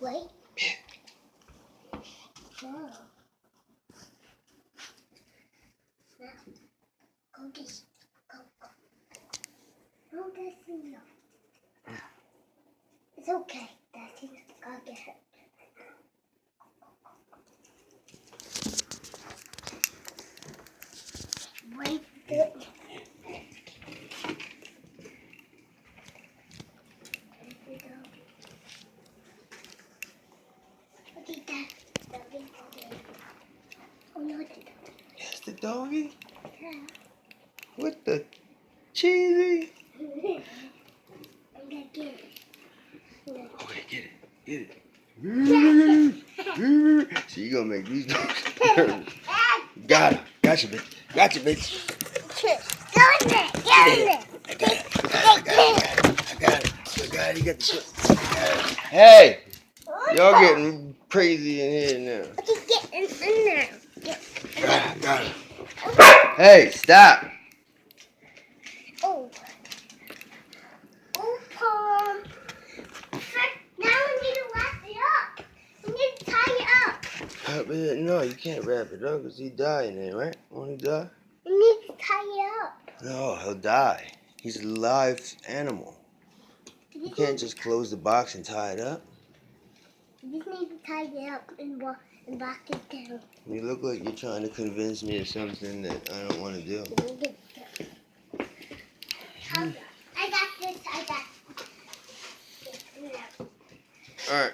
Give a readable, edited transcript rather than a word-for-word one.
Wait. No. Now, go this. Go. No, that's enough. It's okay. That's enough. Gotta get hurt. Wait. Oh no, That's the doggy? yeah. With the cheesy? I'm gonna get it. Okay, get it. So you gonna make these dogs nervous. Got him. Gotcha, bitch. Get it. I got it. You got the shit. Hey! Y'all getting crazy in here now. Okay, get in there. Got it. Hey, stop. Oh. Oh, Tom. Now we need to wrap it up. We need to tie it up. No, you can't wrap it up because he died in there, right? Won't he die? We need to tie it up. No, he'll die. He's a live animal. You can't just close the box and tie it up. We just need to tie it up and lock it down. You look like you're trying to convince me of something that I don't want to do. I got this. All right.